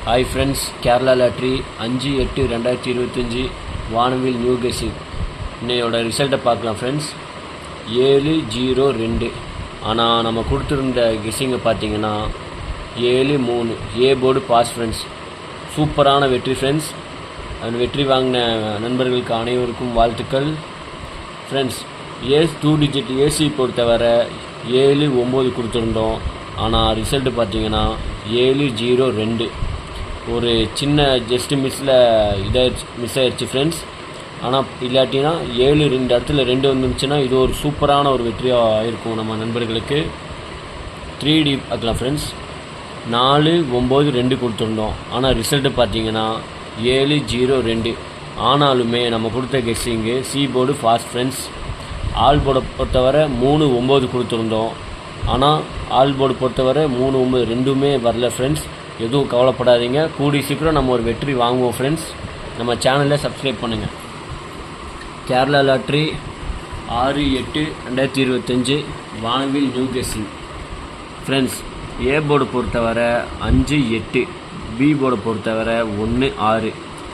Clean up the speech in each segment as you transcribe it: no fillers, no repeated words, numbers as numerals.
Hi friends, Kerala lottery 5/8/2025 வானவில் new guessing இன்னையோட ரிசல்ட்டை பார்க்கலாம் ஃப்ரெண்ட்ஸ். 702. ஆனால் நம்ம கொடுத்துருந்த கெஸ்ஸிங்கை பார்த்தீங்கன்னா 7-3 ஏ போர்டு பாஸ் ஃப்ரெண்ட்ஸ். சூப்பரான வெற்றி ஃப்ரெண்ட்ஸ். அந்த வெற்றி வாங்கின நண்பர்களுக்கு அனைவருக்கும் வாழ்த்துக்கள் ஃப்ரெண்ட்ஸ். 2 டிஜிட் ஏசி பொறுத்தவரை 7-9 கொடுத்துருந்தோம். ஆனால் ரிசல்ட்டு பார்த்தீங்கன்னா 702. ஒரு சின்ன ஜஸ்ட்டு மிஸ் ஆயிடுச்சு ஃப்ரெண்ட்ஸ். ஆனால் இல்லாட்டினா 7-2 இடத்துல 2 வந்துருந்துச்சுன்னா இது ஒரு சூப்பரான ஒரு வெற்றியாக இருக்கும் நம்ம நண்பர்களுக்கு. 3D பார்க்கலாம் ஃப்ரெண்ட்ஸ். 4-9-2 கொடுத்துருந்தோம். ஆனால் ரிசல்ட்டு பார்த்தீங்கன்னா 702. ஆனாலுமே நம்ம கொடுத்த கெஸ்ஸிங்கு C board fast friends. All போர்டை பொறுத்தவரை 3-9 கொடுத்துருந்தோம். ஆனால் ஆல் போர்டு பொறுத்தவரை 3-9 ரெண்டுமே வரல ஃப்ரெண்ட்ஸ். எதுவும் கவலைப்படாதீங்க, கூடி சீக்கிரம் நம்ம ஒரு வெற்றி வாங்குவோம் ஃப்ரெண்ட்ஸ். நம்ம சேனலை சப்ஸ்கிரைப் பண்ணுங்கள். கேரளா லாட்ரி 6/8/2025 வானவில் new guessing friends. A board பொறுத்தவரை 5-8, பி போர்டை பொறுத்தவரை 1-6,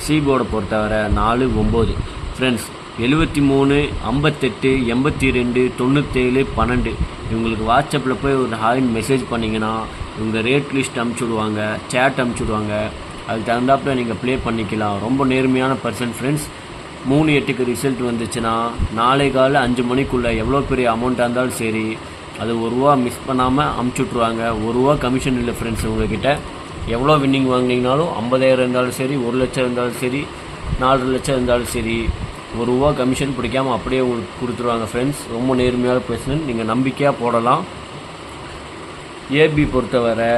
சி போர்டை பொறுத்தவரை 4-9 ஃப்ரெண்ட்ஸ். 73, 58, 82, 97, 12 இவங்களுக்கு வாட்ஸ்அப்பில் போய் ஒரு ஹாய்னு மெசேஜ் பண்ணிங்கன்னா இவங்க ரேட் லிஸ்ட் அனுப்பிச்சுடுவாங்க, சேட் அனுப்பிச்சுடுவாங்க. அதுக்கு தகுந்தாப்பில் நீங்கள் ப்ளே பண்ணிக்கலாம். ரொம்ப நேர்மையான பர்சன் ஃப்ரெண்ட்ஸ். 3/8க்கு ரிசல்ட் வந்துச்சுன்னா நாளை காலை 5 மணிக்குள்ளே எவ்வளோ பெரிய அமௌண்ட்டாக இருந்தாலும் சரி அது ₹1 மிஸ் பண்ணாமல் அமுச்சுட்ருவாங்க. ₹1 கமிஷன் இல்லை ஃப்ரெண்ட்ஸ். உங்கள்கிட்ட எவ்வளோ வின்னிங் வாங்கினீங்கனாலும் 50,000 இருந்தாலும் சரி, 1 லட்சம் இருந்தாலும் சரி, 4 லட்சம் இருந்தாலும் சரி, ₹1 கமிஷன் பிடிக்காமல் அப்படியே உங்களுக்கு கொடுத்துருவாங்க ஃப்ரெண்ட்ஸ். ரொம்ப நேர்மையான பர்சன், நீங்கள் நம்பிக்கையாக போடலாம். ஏபி பொறுத்தவரை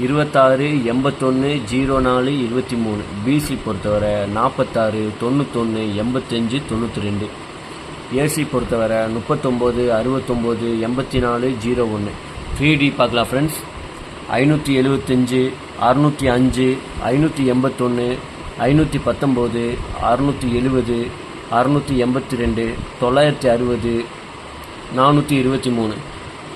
26, 81, 04, 23, பிசி பொறுத்தவரை 46, 91, 85, 92, ஏசி பொறுத்தவரை 39, 69, 84, 01. 3D பார்க்கலாம் ஃப்ரெண்ட்ஸ். 575, 605, 581, 519, 670, 682, 960, 423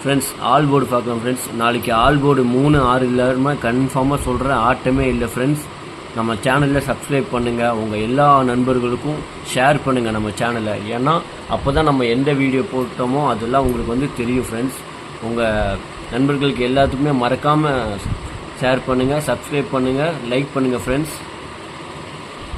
ஃப்ரெண்ட்ஸ். ஆல் போர்டு பார்க்கலாம் ஃப்ரெண்ட்ஸ். நாளைக்கு ஆல் போர்டு 3-6 இல்லாமல் கன்ஃபார்மாக சொல்கிறேன், ஆட்டமே இல்லை ஃப்ரெண்ட்ஸ். நம்ம சேனலில் சப்ஸ்கிரைப் பண்ணுங்கள், உங்கள் எல்லா நண்பர்களுக்கும் ஷேர் பண்ணுங்கள் நம்ம சேனலை. ஏன்னா அப்போ தான் நம்ம எந்த வீடியோ போட்டோமோ அதெல்லாம் உங்களுக்கு தெரியும் ஃப்ரெண்ட்ஸ். உங்கள் நண்பர்களுக்கு எல்லாத்துக்குமே மறக்காமல் ஷேர் பண்ணுங்கள், சப்ஸ்கிரைப் பண்ணுங்கள், லைக் பண்ணுங்கள் ஃப்ரெண்ட்ஸ்.